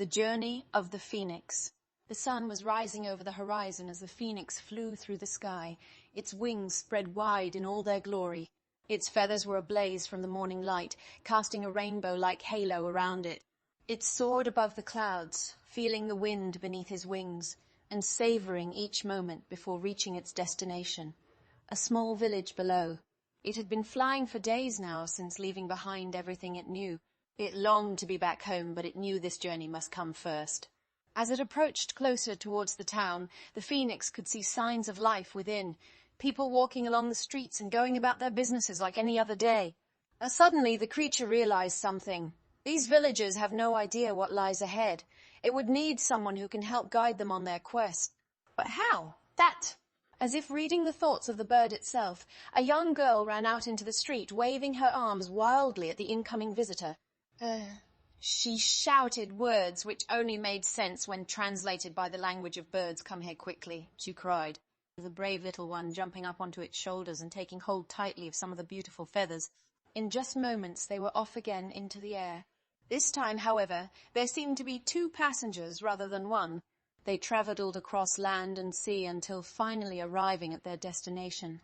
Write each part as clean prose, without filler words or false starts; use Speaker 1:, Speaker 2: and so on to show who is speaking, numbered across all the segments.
Speaker 1: The Journey of the Phoenix. The sun was rising over the horizon as the phoenix flew through the sky, its wings spread wide in all their glory. Its feathers were ablaze from the morning light, casting a rainbow-like halo around it. It soared above the clouds, feeling the wind beneath his wings, and savoring each moment before reaching its destination, a small village below. It had been flying for days now since leaving behind everything it knew. It longed to be back home, but it knew this journey must come first. As it approached closer towards the town, the phoenix could see signs of life within, people walking along the streets and going about their businesses like any other day. Suddenly, the creature realized something. These villagers have no idea what lies ahead. It would need someone who can help guide them on their quest. But how? As if reading the thoughts of the bird itself, a young girl ran out into the street, waving her arms wildly at the incoming visitor. She shouted words which only made sense when translated by the language of birds. "Come here quickly," she cried, the brave little one jumping up onto its shoulders and taking hold tightly of some of the beautiful feathers. In just moments they were off again into the air. This time, however, there seemed to be two passengers rather than one. They traveled across land and sea until finally arriving at their destination.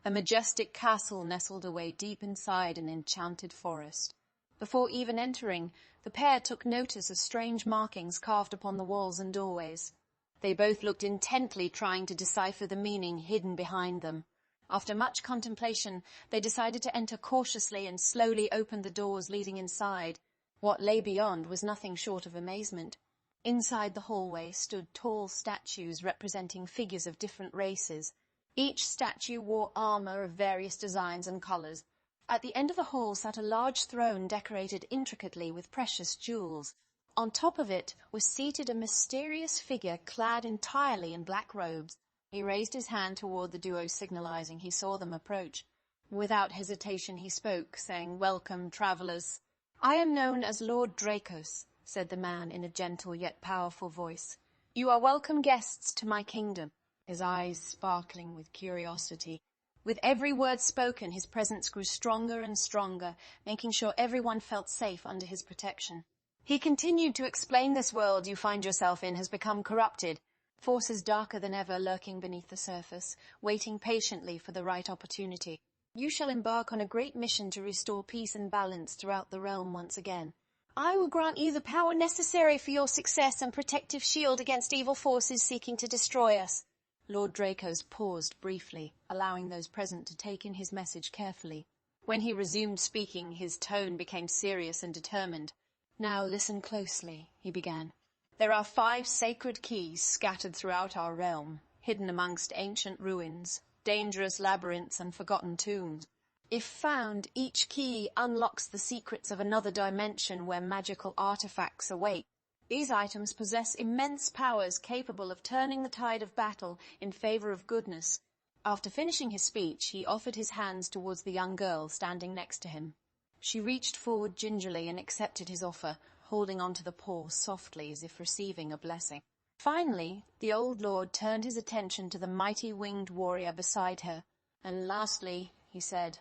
Speaker 1: A majestic castle nestled away deep inside an enchanted forest. Before even entering, the pair took notice of strange markings carved upon the walls and doorways. They both looked intently, trying to decipher the meaning hidden behind them. After much contemplation, they decided to enter cautiously and slowly opened the doors leading inside. What lay beyond was nothing short of amazement. Inside the hallway stood tall statues representing figures of different races. Each statue wore armor of various designs and colors. At the end of the hall sat a large throne decorated intricately with precious jewels. On top of it was seated a mysterious figure clad entirely in black robes. He raised his hand toward the duo, signalizing he saw them approach. Without hesitation he spoke, saying, "Welcome, travelers." "I am known as Lord Dracos," said the man in a gentle yet powerful voice. "You are welcome guests to my kingdom," his eyes sparkling with curiosity. With every word spoken, his presence grew stronger and stronger, making sure everyone felt safe under his protection. He continued to explain, "This world you find yourself in has become corrupted. Forces darker than ever lurking beneath the surface, waiting patiently for the right opportunity. You shall embark on a great mission to restore peace and balance throughout the realm once again. I will grant you the power necessary for your success and protective shield against evil forces seeking to destroy us." Lord Dracos paused briefly, allowing those present to take in his message carefully. When he resumed speaking, his tone became serious and determined. "Now listen closely," he began. "There are 5 sacred keys scattered throughout our realm, hidden amongst ancient ruins, dangerous labyrinths, and forgotten tombs. If found, each key unlocks the secrets of another dimension where magical artifacts await. These items possess immense powers capable of turning the tide of battle in favor of goodness." After finishing his speech, he offered his hands towards the young girl standing next to him. She reached forward gingerly and accepted his offer, holding onto the paw softly as if receiving a blessing. Finally, the old lord turned his attention to the mighty winged warrior beside her. "And lastly," he said,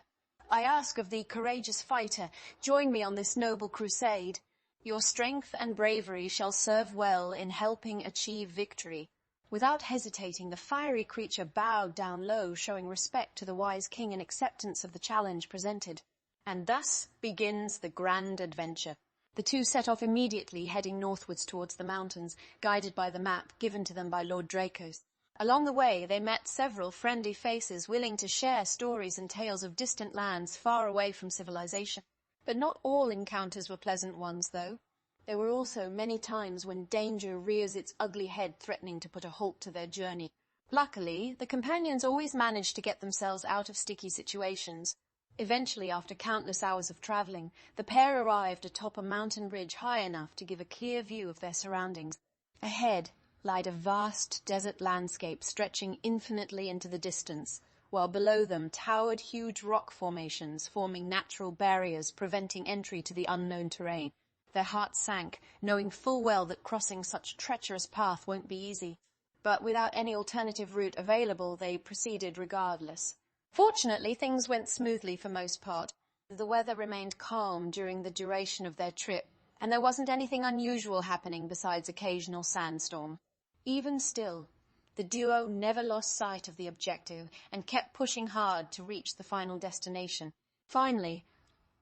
Speaker 1: "I ask of thee, courageous fighter, join me on this noble crusade. Your strength and bravery shall serve well in helping achieve victory." Without hesitating, the fiery creature bowed down low, showing respect to the wise king and acceptance of the challenge presented. And thus begins the grand adventure. The two set off immediately, heading northwards towards the mountains, guided by the map given to them by Lord Dracos. Along the way, they met several friendly faces willing to share stories and tales of distant lands far away from civilization. But not all encounters were pleasant ones, though. There were also many times when danger rears its ugly head, threatening to put a halt to their journey. Luckily, the companions always managed to get themselves out of sticky situations. Eventually, after countless hours of traveling, the pair arrived atop a mountain ridge high enough to give a clear view of their surroundings. Ahead lied a vast desert landscape stretching infinitely into the distance, while below them towered huge rock formations forming natural barriers preventing entry to the unknown terrain. Their hearts sank, knowing full well that crossing such a treacherous path won't be easy. But without any alternative route available, they proceeded regardless. Fortunately, things went smoothly for most part. The weather remained calm during the duration of their trip, and there wasn't anything unusual happening besides occasional sandstorm. Even still, the duo never lost sight of the objective and kept pushing hard to reach the final destination. Finally,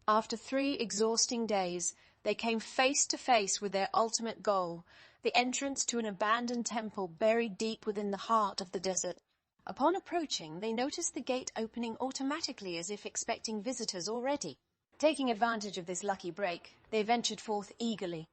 Speaker 1: after 3 exhausting days, they came face to face with their ultimate goal, the entrance to an abandoned temple buried deep within the heart of the desert. Upon approaching, they noticed the gate opening automatically as if expecting visitors already. Taking advantage of this lucky break, they ventured forth eagerly.